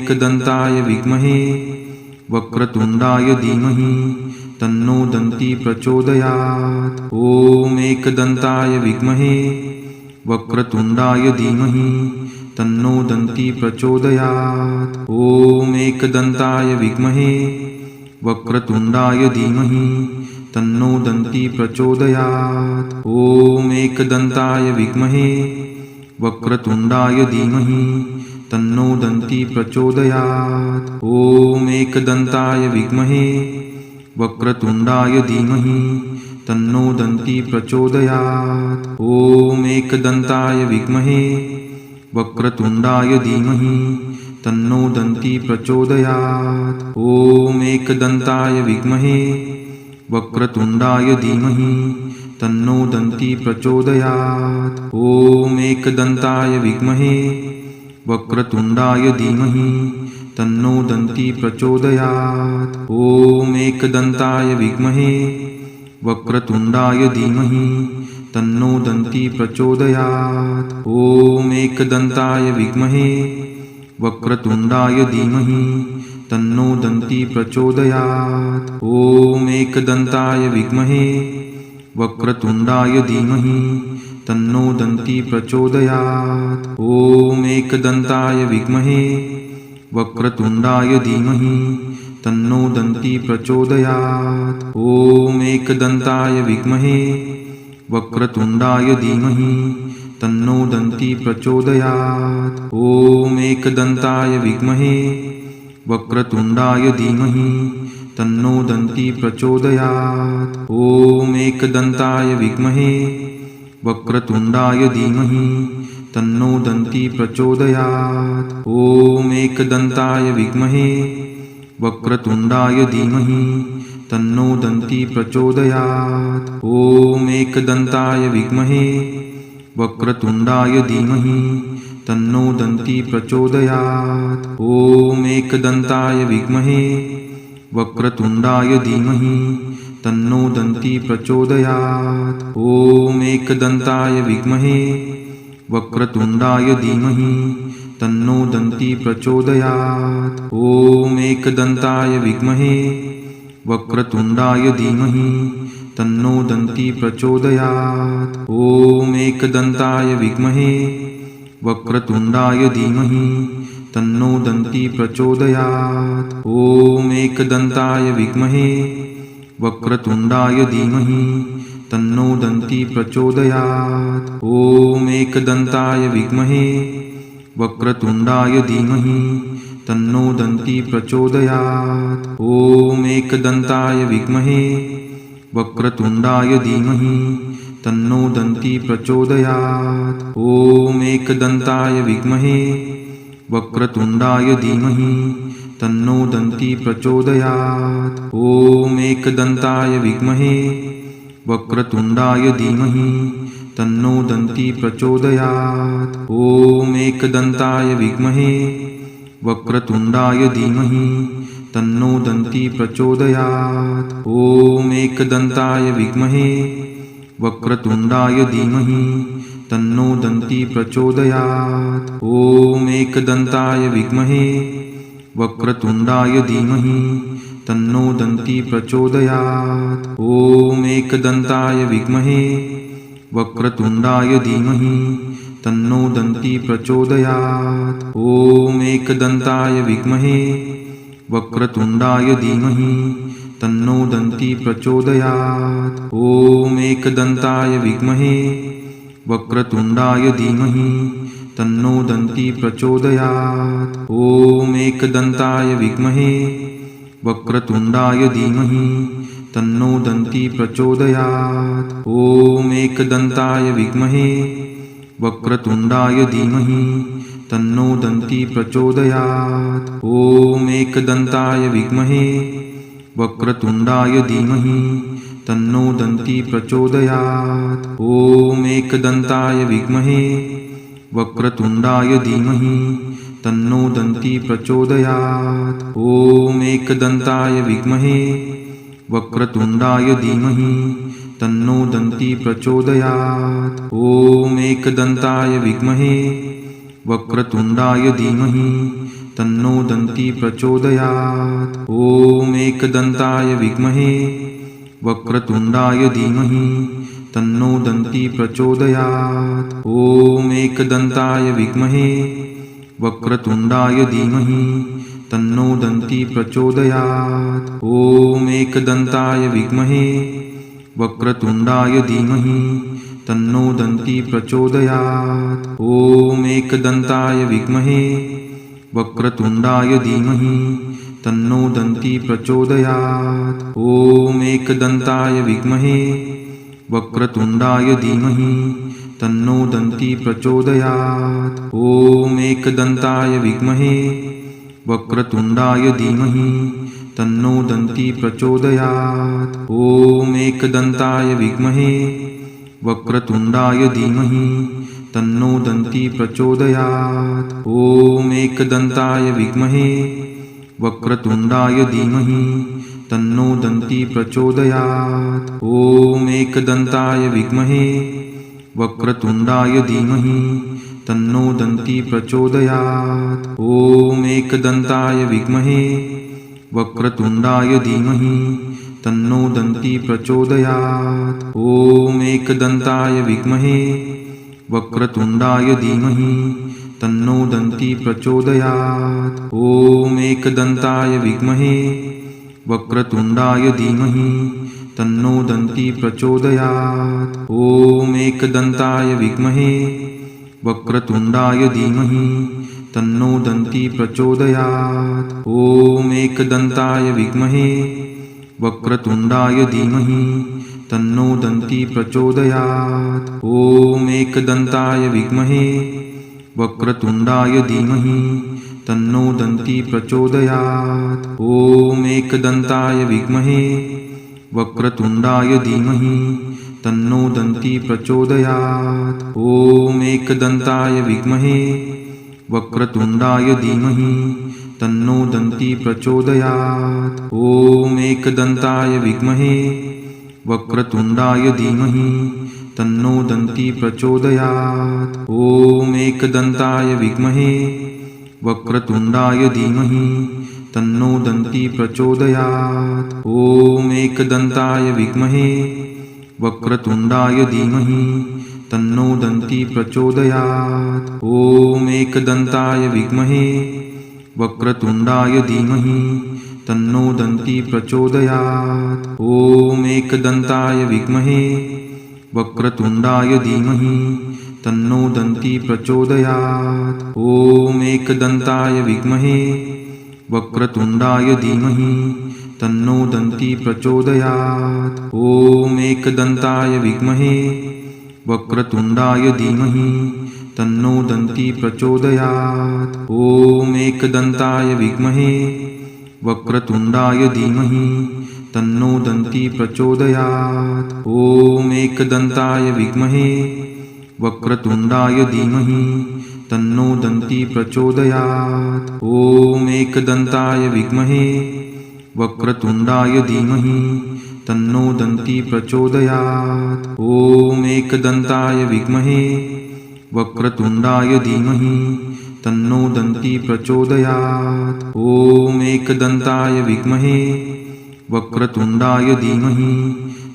एकदन्ताय विद्महे वक्रतुण्डाय धीमहि तन्नो दन्ती प्रचोदयात्। ॐ एकदन्ताय विद्महे वक्रतुण्डाय धीमहि तन्नो दन्ती प्रचोदयात्। ॐ एकदन्ताय विद्महे वक्रतुण्डाय धीमहि तन्नो दन्ती प्रचोदयात्। ॐ एकदन्ताय विद्महे वक्रतुण्डाय धीमहि तन्नो दन्ती प्रचोदयात्। ॐ एकदन्ताय विद्महे वक्रतुण्डाय धीमहि तन्नो दन्ती प्रचोदयात्। ॐ एकदन्ताय विद्महे वक्रतुण्डाय धीमहि तन्नो दन्ती प्रचोदयात्। ॐ एकदन्ताय विद्महे वक्रतुण्डाय धीमहि तन्नो दन्ती प्रचोदयात्। ॐ एकदन्ताय विद्महे वक्रतुण्डाय धीमहि तन्नो दन्ती प्रचोदयात्। ॐ एकदन्ताय विद्महे वक्रतुण्डाय धीमहि तन्नो दन्ती प्रचोदयात्। ॐ एकदन्ताय विद्महे वक्रतुण्डाय धीमहि तन्नो दन्ती प्रचोदयात्। ॐ एकदन्ताय विद्महे वक्रतुण्डाय धीमहि तन्नो दन्ती प्रचोदयात्। ॐ एकदन्ताय विद्महे वक्रतुण्डाय धीमहि तन्नो दन्ती प्रचोदयात्। ॐ एकदन्ताय विद्महे वक्रतुण्डाय धीमहि तन्नो दन्ती प्रचोदयात्। ॐ एकदन्ताय विद्महे वक्रतुण्डाय धीमहि तन्नो दन्ती प्रचोदयात्। ॐ एकदन्ताय विद्महे वक्रतुण्डाय धीमहि तन्नो दन्ती प्रचोदयात्। ॐ एकदन्ताय विद्महे वक्रतुण्डाय धीमहि तन्नो दन्ती प्रचोदयात्। ॐ एकदन्ताय विद्महे वक्रतुण्डाय धीमहि तन्नो दन्ती प्रचोदयात्। ॐ एकदन्ताय विद्महे वक्रतुण्डाय धीमहि तन्नो दन्ती प्रचोदयात्। ॐ एकदन्ताय विद्महे वक्रतुण्डाय धीमहि तन्नो दन्ती प्रचोदयात्। ॐ एकदन्ताय विद्महे वक्रतुण्डाय धीमहि तन्नो दन्ती प्रचोदयात्। ॐ एकदन्ताय विद्महे वक्रतुण्डाय धीमहि तन्नो दन्ती प्रचोदयात्। ॐ एकदन्ताय विद्महे वक्रतुण्डाय धीमहि तन्नो दन्ती प्रचोदयात्। ॐ एकदन्ताय विद्महे वक्रतुण्डाय धीमहि तन्नो दन्ती प्रचोदयात्। ॐ एकदन्ताय विद्महे वक्रतुण्डाय धीमहि तन्नो दन्ती प्रचोदयात्। ॐ एकदन्ताय विद्महे वक्रतुण्डाय धीमहि तन्नो दन्ती प्रचोदयात्। ॐ एकदन्ताय विद्महे वक्रतुण्डाय धीमहि तन्नो दन्ती प्रचोदयात्। ॐ एकदन्ताय विद्महे वक्रतुण्डाय धीमहि तन्नो दन्ती प्रचोदयात्। ॐ एकदन्ताय विद्महे वक्रतुण्डाय धीमहि तन्नो दन्ती प्रचोदयात्। ॐ एकदन्ताय विद्महे वक्रतुण्डाय धीमहि तन्नो दन्ती प्रचोदयात्। ॐ एकदन्ताय विद्महे वक्रतुण्डाय धीमहि तन्नो दन्ती प्रचोदयात्। ॐ एकदन्ताय विद्महे वक्रतुण्डाय धीमहि तन्नो दन्ती प्रचोदयात्। ॐ एकदन्ताय विद्महे वक्रतुण्डाय धीमहि तन्नो दन्ती प्रचोदयात्। ॐ एकदन्ताय विद्महे वक्रतुण्डाय धीमहि तन्नो दन्ती प्रचोदयात्। ॐ एकदन्ताय विद्महे वक्रतुण्डाय धीमहि तन्नो दन्ती प्रचोदयात्। ॐ एकदन्ताय विद्महे वक्रतुण्डाय धीमहि तन्नो दन्ती प्रचोदयात्। ॐ एकदन्ताय विद्महे वक्रतुण्डाय धीमहि तन्नो दन्ती प्रचोदयात्। ॐ एकदन्ताय विद्महे वक्रतुण्डाय धीमहि तन्नो दन्ती प्रचोदयात्। ॐ एकदन्ताय विद्महे वक्रतुण्डाय धीमहि तन्नो दन्ती प्रचोदयात्। ॐ एकदन्ताय विद्महे वक्रतुण्डाय धीमहि तन्नो दन्ती प्रचोदयात्। ॐ एकदन्ताय विद्महे वक्रतुण्डाय धीमहि तन्नो दन्ती प्रचोदयात्। ॐ एकदन्ताय विद्महे वक्रतुण्डाय धीमहि तन्नो दन्ती प्रचोदयात्। ॐ एकदन्ताय विद्महे वक्रतुण्डाय धीमहि तन्नो दन्ती प्रचोदयात्। ॐ एकदन्ताय विद्महे वक्रतुण्डाय धीमहि तन्नो दन्ती प्रचोदयात्। ॐ एकदन्ताय विद्महे वक्रतुण्डाय धीमहि तन्नो दन्ती प्रचोदयात्। ॐ एकदन्ताय विद्महे वक्रतुण्डाय धीमहि तन्नो दन्ती प्रचोदयात्। ॐ एकदन्ताय विद्महे वक्रतुण्डाय धीमहि तन्नो दन्ती प्रचोदयात्। ॐ एकदन्ताय विद्महे वक्रतुण्डाय धीमहि तन्नो दन्ती प्रचोदयात्। ॐ एकदन्ताय विद्महे वक्रतुण्डाय धीमहि तन्नो दन्ती प्रचोदयात्। ॐ एकदन्ताय विद्महे वक्रतुण्डाय धीमहि तन्नो दन्ती प्रचोदयात्। ॐ एकदन्ताय विद्महे वक्रतुण्डाय धीमहि तन्नो दन्ती प्रचोदयात्। ॐ एकदन्ताय विद्महे वक्रतुण्डाय धीमहि तन्नो दन्ती प्रचोदयात्। ॐ एकदन्ताय विद्महे वक्रतुण्डाय धीमहि तन्नो दन्ती प्रचोदयात्। ॐ एकदन्ताय विद्महे वक्रतुण्डाय धीमहि तन्नो दन्ती प्रचोदयात्। ॐ एकदन्ताय विद्महे वक्रतुण्डाय धीमहि तन्नो दन्ती प्रचोदयात्। ॐ एकदन्ताय विद्महे वक्रतुण्डाय धीमहि तन्नो दन्ती प्रचोदयात्। ॐ एकदन्ताय विद्महे वक्रतुण्डाय धीमहि तन्नो दन्ती प्रचोदयात्। ॐ एकदन्ताय विद्महे वक्रतुण्डाय धीमहि तन्नो दन्ती प्रचोदयात्। ॐ एकदन्ताय विद्महे वक्रतुण्डाय धीमहि तन्नो दन्ती प्रचोदयात्। ॐ एकदन्ताय विद्महे वक्रतुण्डाय धीमहि तन्नो दन्ती प्रचोदयात्। ॐ एकदन्ताय विद्महे वक्रतुण्डाय धीमहि तन्नो दन्ती प्रचोदयात्। ॐ एकदन्ताय विद्महे वक्रतुण्डाय धीमहि तन्नो दन्ती प्रचोदयात्। ॐ एकदन्ताय विद्महे वक्रतुण्डाय धीमहि तन्नो दन्ती प्रचोदयात्। ॐ एकदन्ताय विद्महे वक्रतुण्डाय धीमहि तन्नो दन्ती प्रचोदयात्। ॐ एकदन्ताय विद्महे वक्रतुण्डाय धीमहि तन्नो दन्ती प्रचोदयात्। ॐ एकदन्ताय विद्महे वक्रतुण्डाय धीमहि तन्नो दन्ती प्रचोदयात्। ॐ एकदन्ताय विद्महे वक्रतुण्डाय धीमहि तन्नो दन्ती प्रचोदयात्। ॐ एकदन्ताय विद्महे वक्रतुण्डाय धीमहि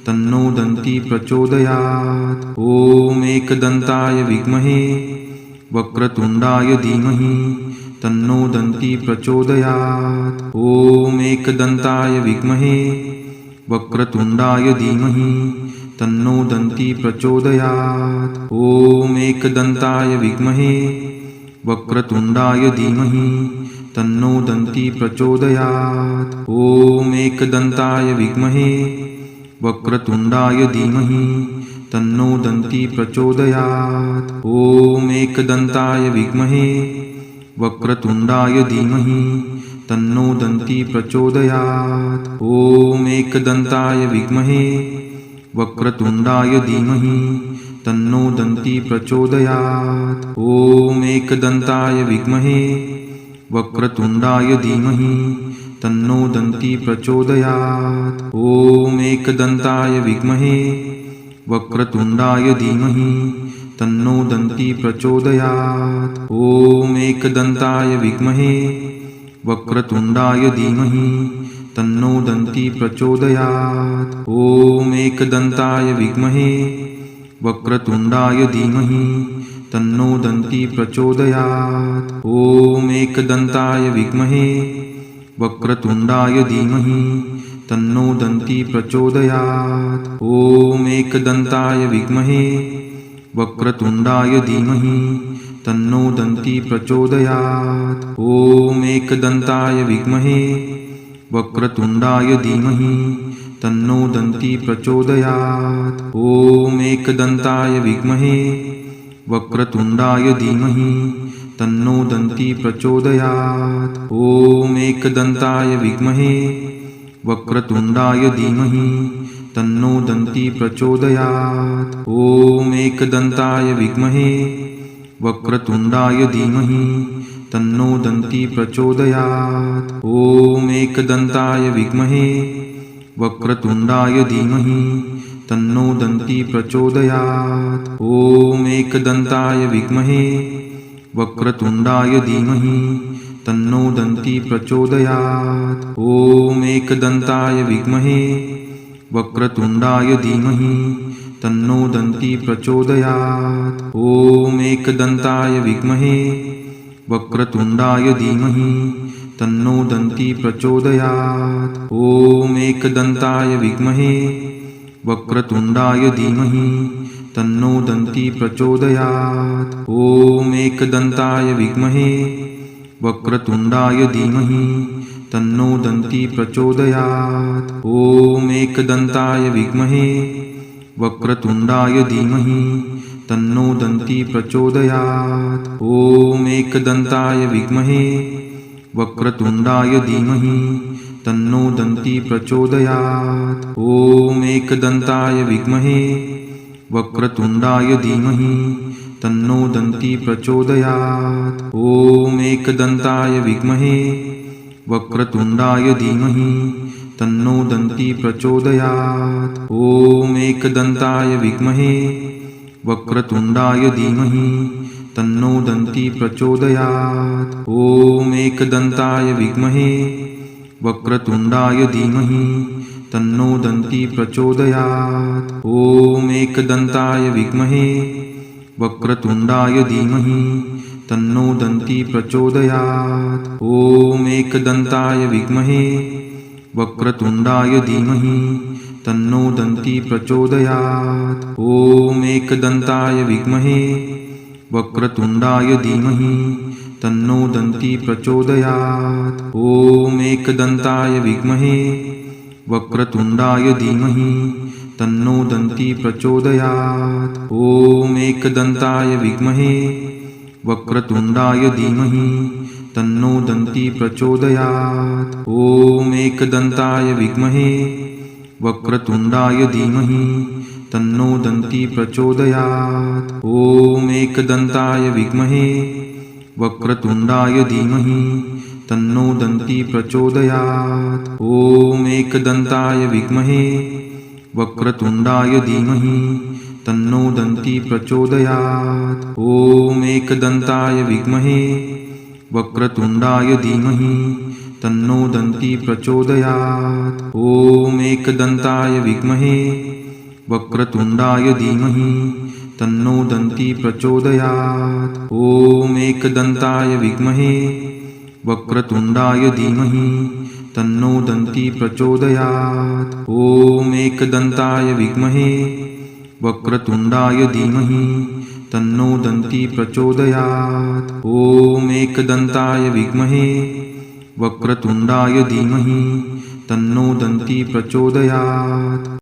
तन्नो दन्ती प्रचोदयात्। ॐ एकदन्ताय विद्महे वक्रतुण्डाय धीमहि तन्नो दन्ती प्रचोदयात्। ॐ एकदन्ताय विद्महे वक्रतुण्डाय धीमहि तन्नो दन्ती प्रचोदयात्। ॐ एकदन्ताय विद्महे वक्रतुण्डाय धीमहि तन्नो दन्ती प्रचोदयात्। ॐ एकदन्ताय विद्महे वक्रतुण्डाय धीमहि तन्नो दन्ती प्रचोदयात्। ॐ एकदन्ताय विद्महे वक्रतुण्डाय धीमहि तन्नो दन्ती प्रचोदयात्। ॐ एकदन्ताय विद्महे वक्रतुण्डाय धीमहि तन्नो दन्ती प्रचोदयात्। ॐ एकदन्ताय विद्महे वक्रतुण्डाय धीमहि तन्नो दन्ती प्रचोदयात्। ॐ एकदन्ताय विद्महे वक्रतुण्डाय धीमहि तन्नो दन्ती प्रचोदयात्। ॐ एकदन्ताय विद्महे वक्रतुण्डाय धीमहि तन्नो दन्ती प्रचोदयात्। ॐ एकदन्ताय विद्महे वक्रतुण्डाय धीमहि तन्नो दन्ती प्रचोदयात्। ॐ एकदन्ताय विद्महे वक्रतुण्डाय धीमहि तन्नो दन्ती प्रचोदयात्। ॐ एकदन्ताय विद्महे वक्रतुण्डाय धीमहि तन्नो दन्ती प्रचोदयात्। ॐ एकदन्ताय विद्महे वक्रतुण्डाय धीमहि तन्नो दन्ती प्रचोदयात्। ॐ एकदन्ताय विद्महे वक्रतुण्डाय धीमहि तन्नो दन्ती प्रचोदयात्। ॐ एकदन्ताय विद्महे वक्रतुण्डाय धीमहि तन्नो दन्ती प्रचोदयात्। ॐ एकदन्ताय विद्महे वक्रतुण्डाय धीमहि तन्नो दन्ती प्रचोदयात्। ॐ एकदन्ताय विद्महे वक्रतुण्डाय धीमहि तन्नो दन्ती प्रचोदयात्। ॐ एकदन्ताय विद्महे वक्रतुण्डाय धीमहि तन्नो दन्ती प्रचोदयात्। ॐ एकदन्ताय विद्महे वक्रतुण्डाय धीमहि तन्नो दन्ती प्रचोदयात्। ॐ एकदन्ताय विद्महे वक्रतुण्डाय धीमहि तन्नो दन्ती प्रचोदयात्। ॐ एकदन्ताय विद्महे वक्रतुण्डाय धीमहि तन्नो दन्ती प्रचोदयात्। ॐ एकदन्ताय विद्महे वक्रतुण्डाय धीमहि तन्नो दन्ती प्रचोदयात्। ॐ एकदन्ताय विद्महे वक्रतुण्डाय धीमहि तन्नो दन्ती प्रचोदयात्। ॐ एकदन्ताय विद्महे वक्रतुण्डाय धीमहि तन्नो दन्ती प्रचोदयात्। ॐ एकदन्ताय विद्महे वक्रतुण्डाय धीमहि तन्नो दन्ती प्रचोदयात्। ॐ एकदन्ताय विद्महे वक्रतुण्डाय धीमहि तन्नो दन्ती प्रचोदयात्। ॐ एकदन्ताय विद्महे वक्रतुण्डाय धीमहि तन्नो दन्ती प्रचोदयात्। ॐ एकदन्ताय विद्महे वक्रतुण्डाय धीमहि तन्नो दन्ती प्रचोदयात्। ॐ एकदन्ताय विद्महे वक्रतुण्डाय धीमहि तन्नो दन्ती प्रचोदयात्। ॐ एकदन्ताय विद्महे वक्रतुण्डाय धीमहि तन्नो दन्ती प्रचोदयात्। ॐ एकदन्ताय विद्महे वक्रतुण्डाय धीमहि तन्नो दन्ती प्रचोदयात्। ॐ एकदन्ताय विद्महे वक्रतुण्डाय धीमहि तन्नो दन्ती प्रचोदयात्। ॐ एकदन्ताय विद्महे वक्रतुण्डाय धीमहि तन्नो दन्ती प्रचोदयात्। ॐ एकदन्ताय विद्महे वक्रतुण्डाय धीमहि तन्नो दन्ती प्रचोदयात्। ॐ एकदन्ताय विद्महे वक्रतुण्डाय धीमहि तन्नो दन्ती प्रचोदयात्। ॐ एकदन्ताय विद्महे वक्रतुण्डाय धीमहि तन्नो दन्ती प्रचोदयात्। ॐ एकदन्ताय विद्महे वक्रतुण्डाय धीमहि तन्नो दन्ती प्रचोदयात्। ॐ एकदन्ताय विद्महे वक्रतुण्डाय धीमहि तन्नो दन्ती प्रचोदयात्। ॐ एकदन्ताय विद्महे वक्रतुण्डाय धीमहि तन्नो दन्ती प्रचोदयात्। ॐ एकदन्ताय विद्महे वक्रतुण्डाय धीमहि तन्नो दन्ती प्रचोदयात्। ॐ एकदन्ताय विद्महे वक्रतुण्डाय धीमहि तन्नो दन्ती प्रचोदयात्।